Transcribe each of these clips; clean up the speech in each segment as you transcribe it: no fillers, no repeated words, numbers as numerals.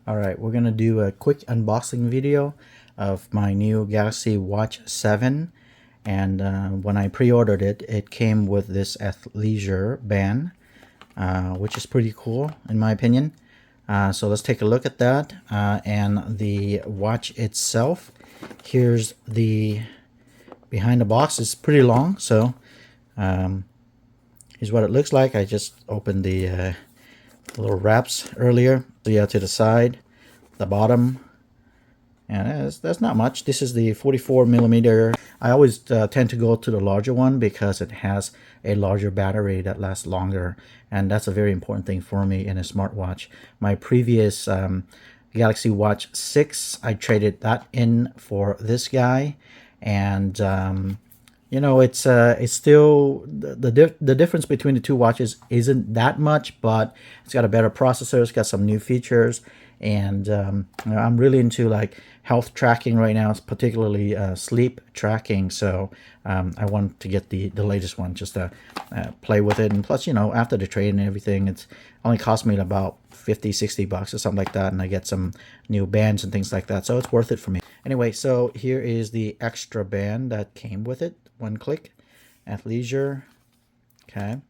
Alright, we're gonna do a quick unboxing video of my new Galaxy Watch 7, and when I pre-ordered it, it came with this athleisure band, which is pretty cool in my opinion. So let's take a look at that, and the watch itself. Here's the behind the box. It's pretty long, so here's what it looks like. I just opened the little wraps earlier. So yeah, to the side, the bottom, and that's not much. This is the 44 millimeter. I always tend to go to the larger one because it has a larger battery that lasts longer, and that's a very important thing for me in a smartwatch. My previous Galaxy Watch 6, I traded that in for this guy, and you know, it's still the difference between the two watches isn't that much, but it's got a better processor, it's got some new features, and you know, I'm really into like health tracking right now, particularly sleep tracking. So I want to get the latest one just to play with it, and plus, you know, after the trade and everything, it's only cost me about 50-60 bucks or something like that, and I get some new bands and things like that, so it's worth it for me. Anyway, so here is the extra band that came with it. One click, athleisure. Okay, and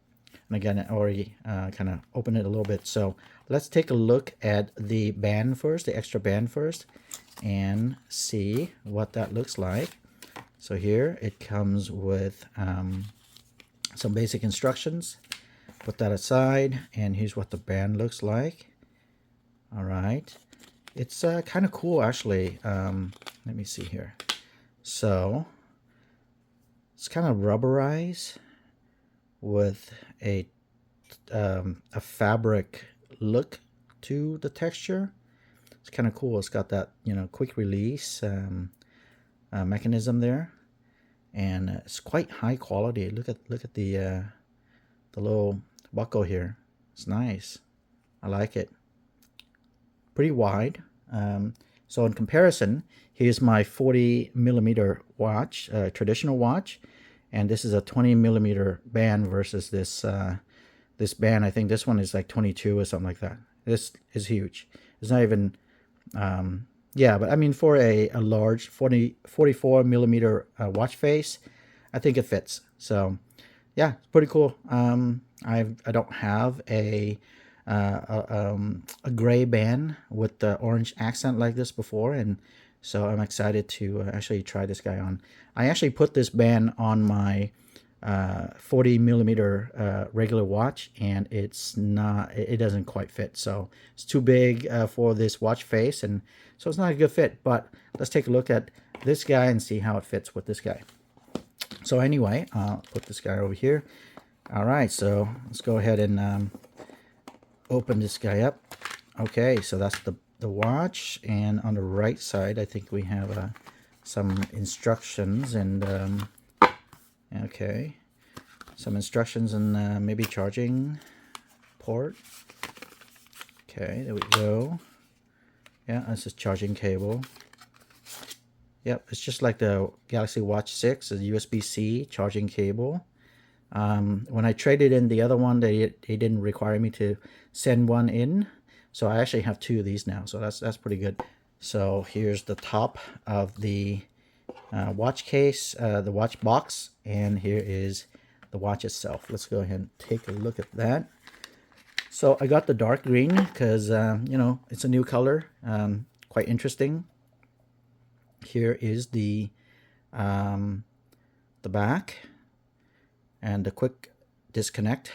again, I already kind of opened it a little bit, so let's take a look at the band first, the extra band first, and see what that looks like. So here it comes with some basic instructions. Put that aside, and here's what the band looks like. All right, it's kind of cool actually. Let me see here. So it's kind of rubberized with a fabric look to the texture. It's kind of cool. It's got that, you know, quick release mechanism there, and it's quite high quality. Look at the little buckle here. It's nice. I like it. Pretty wide. So in comparison, here's my 40 millimeter watch, traditional watch, and this is a 20 millimeter band versus this this band. I think this one is like 22 or something like that. This is huge. It's not even yeah, but I mean, for a large 44 millimeter watch face, I think it fits. So yeah, it's pretty cool. I don't have a gray band with the orange accent like this before, and so I'm excited to actually try this guy on. I actually put this band on my 40 millimeter regular watch, and it doesn't quite fit. So it's too big for this watch face, and so it's not a good fit. But let's take a look at this guy and see how it fits with this guy. So anyway, I'll put this guy over here. All right, so let's go ahead and open this guy up. Okay, so that's the watch, and on the right side I think we have some instructions, and okay, some instructions, and maybe charging port. Okay, there we go. Yeah, that's a charging cable. Yep, it's just like the Galaxy Watch 6, a USB-C charging cable. When I traded in the other one, they didn't require me to send one in, so I actually have two of these now, so that's pretty good. So here's the top of the watch case, the watch box, and here is the watch itself. Let's go ahead and take a look at that. So I got the dark green because you know, it's a new color, quite interesting. Here is the back and the quick disconnect.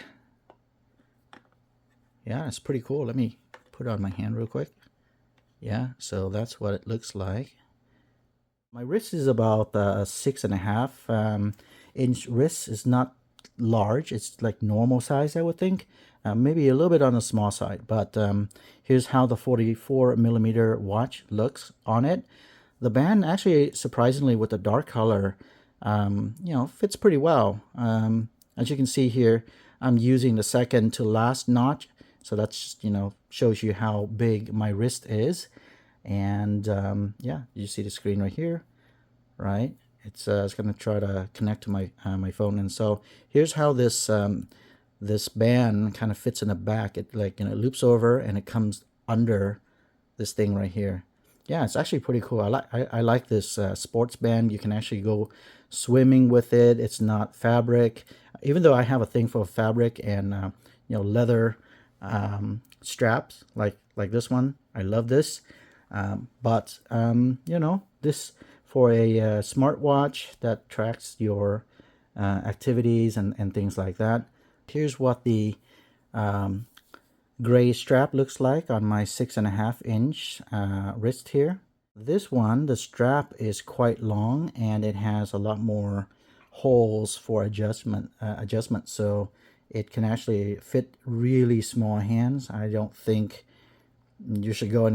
Yeah, it's pretty cool. Let me put it on my hand real quick. Yeah, so that's what it looks like. My wrist is about 6.5 inch wrist. It's not large. It's like normal size, I would think. Maybe a little bit on the small side, but here's how the 44 millimeter watch looks on it. The band actually, surprisingly, with the dark color, you know, fits pretty well. As you can see here, I'm using the second to last notch, so that's, you know, shows you how big my wrist is. And yeah, you see the screen right here, right? It's going to try to connect to my my phone, and so here's how this this band kind of fits in the back. It, like, you know, loops over and it comes under this thing right here. Yeah, it's actually pretty cool. I like this sports band. You can actually go swimming with it. It's not fabric, even though I have a thing for fabric and leather straps like this one. I love this, but this for a smartwatch that tracks your activities and things like that. Here's what the gray strap looks like on my 6.5-inch wrist here. This one, the strap is quite long and it has a lot more holes for adjustment, so it can actually fit really small hands. I don't think you should go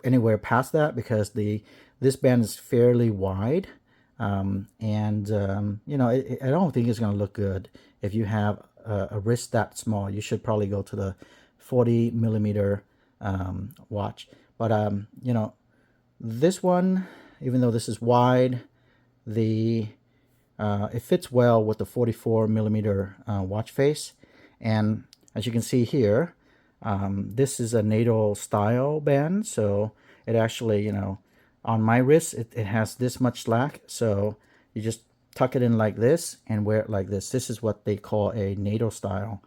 anywhere past that because this band is fairly wide, and I don't think it's going to look good if you have a wrist that small. You should probably go to the 40 millimeter watch. But this one, even though this is wide, it fits well with the 44 millimeter watch face. And as you can see here, this is a NATO style band, so it actually, on my wrist, it has this much slack, so you just tuck it in like this and wear it like this. This is what they call a NATO style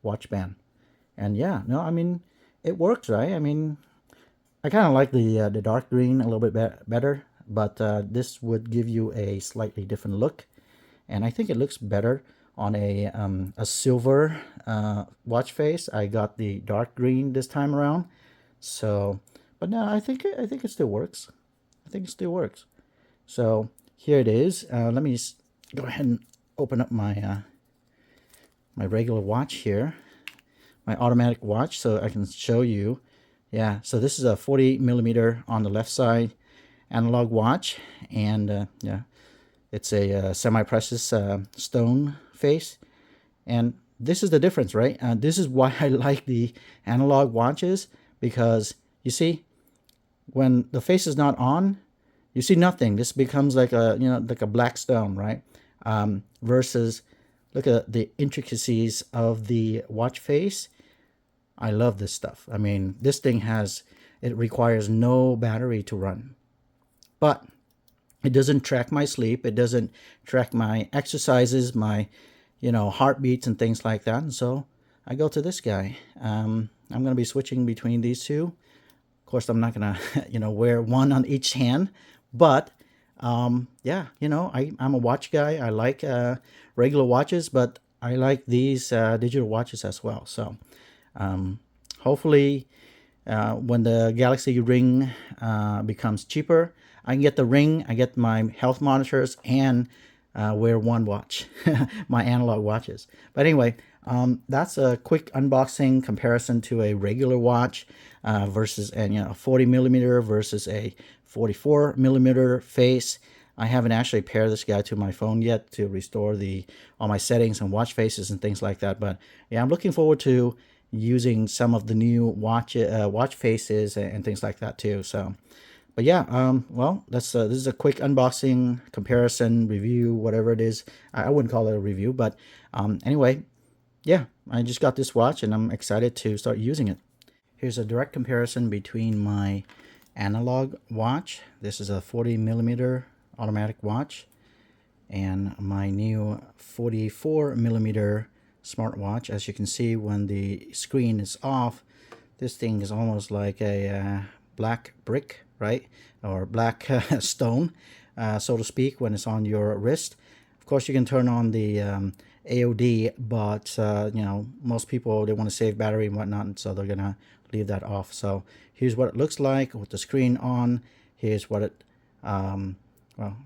watch band. And yeah, no, I mean, it works, right? I mean, I kind of like the dark green a little bit better, but this would give you a slightly different look, and I think it looks better on a silver watch face. I got the dark green this time around, so but no, I think it still works. I think it still works. So here it is. Let me just go ahead and open up my my regular watch here, my automatic watch, so I can show you. Yeah, so this is a 40 millimeter on the left side analog watch, and yeah, it's a semi-precious stone face. And this is the difference, right? This is why I like the analog watches, because you see, when the face is not on, you see nothing. This becomes like like a black stone, right? Versus, look at the intricacies of the watch face. I love this stuff. I mean, this thing it requires no battery to run, but it doesn't track my sleep. It doesn't track my exercises, my heartbeats and things like that. And so I go to this guy. I'm going to be switching between these two. Of course, I'm not going to wear one on each hand, but yeah, I'm a watch guy. I like regular watches, but I like these digital watches as well. So hopefully when the Galaxy Ring becomes cheaper, I can get the ring, I get my health monitors, and wear one watch, my analog watches. But anyway, that's a quick unboxing comparison to a regular watch versus a 40 millimeter versus a 44 millimeter face. I haven't actually paired this guy to my phone yet to restore all my settings and watch faces and things like that. But yeah, I'm looking forward to using some of the new watch faces and things like that too. So, but yeah, well, this is a quick unboxing, comparison, review, whatever it is. I wouldn't call it a review, but anyway, yeah, I just got this watch and I'm excited to start using it. Here's a direct comparison between my analog watch. This is a 40 millimeter automatic watch, and my new 44 millimeter smartwatch. As you can see, when the screen is off, this thing is almost like a black brick, right? Or black stone, so to speak, when it's on your wrist. Of course, you can turn on the AOD, but most people, they want to save battery and whatnot, and so they're gonna leave that off. So here's what it looks like with the screen on. Here's what it well,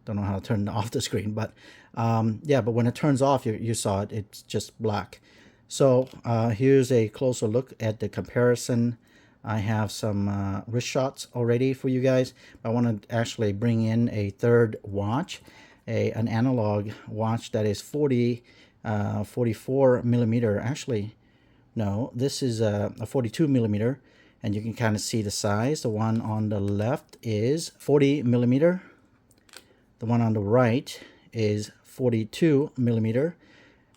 don't know how to turn off the screen, but yeah, but when it turns off, you saw it, it's just black. So here's a closer look at the comparison. I have some wrist shots already for you guys. I want to actually bring in a third watch, an analog watch that is 44 millimeter. Actually, no, this is a 42 millimeter, and you can kind of see the size. The one on the left is 40 millimeter. The one on the right is 42 millimeter.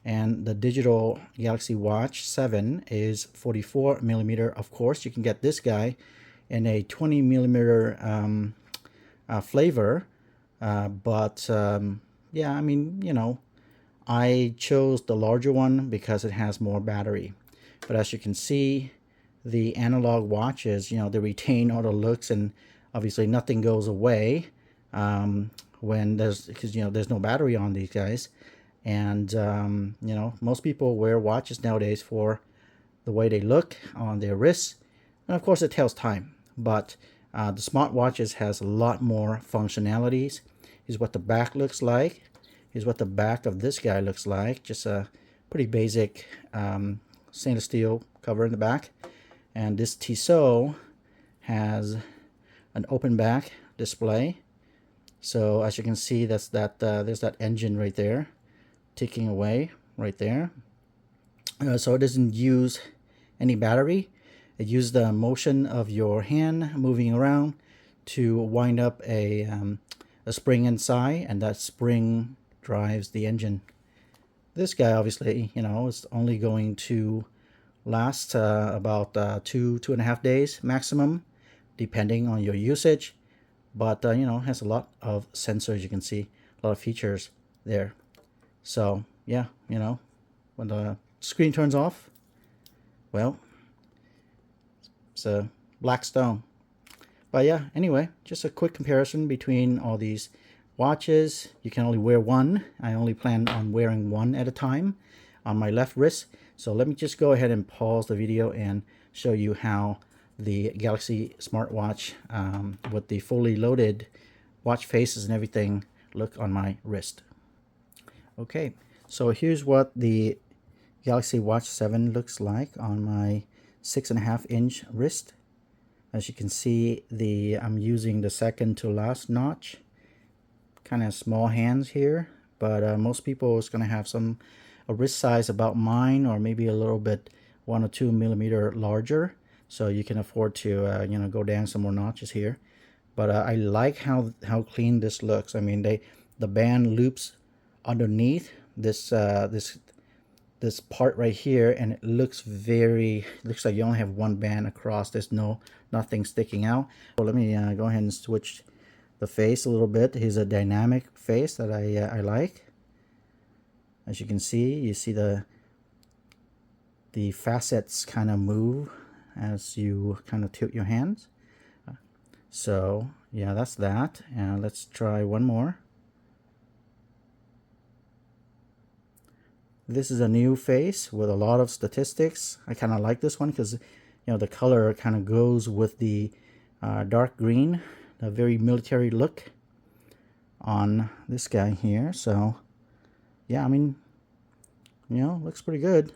and the digital Galaxy Watch 7 is 44 millimeter. Of course, you can get this guy in a 20 millimeter flavor, but yeah, I mean, you know, I chose the larger one because it has more battery. But as you can see, the analog watches, you know, they retain all the looks, and obviously nothing goes away when because you know there's no battery on these guys. And you know, most people wear watches nowadays for the way they look on their wrists, and of course it tells time. But the smartwatches has a lot more functionalities. Here's what the back looks like. Here's what the back of this guy looks like. Just a pretty basic stainless steel cover in the back. And this Tissot has an open back display. So as you can see, there's that engine right there, ticking away right there. So it doesn't use any battery. It uses the motion of your hand moving around to wind up a spring inside, and that spring drives the engine. This guy, obviously, you know, is only going to last about 2.5 days maximum, depending on your usage. But you know, has a lot of sensors. You can see a lot of features there. So yeah, you know, when the screen turns off, well, it's a black stone. But yeah, anyway, just a quick comparison between all these watches. You can only wear one. I only plan on wearing one at a time on my left wrist. So let me just go ahead and pause the video and show you how the Galaxy smartwatch with the fully loaded watch faces and everything look on my wrist. Okay, so here's what the Galaxy Watch 7 looks like on my 6.5-inch wrist. As you can see, I'm using the second to last notch. Kind of small hands here, but most people is going to have a wrist size about mine, or maybe a little bit 1 or 2 millimeter larger. So you can afford to you know, go down some more notches here. But I like how clean this looks. I mean, the band loops underneath this this part right here, and it looks like you only have one band across. There's nothing sticking out. So let me go ahead and switch the face a little bit. Here's a dynamic face that I like. As you can see, you see the facets kind of move as you kind of tilt your hands. So yeah, that's that. And let's try one more. This is a new face with a lot of statistics. I kind of like this one because, you know, the color kind of goes with the dark green, a very military look on this guy here. So yeah, I mean, you know, looks pretty good.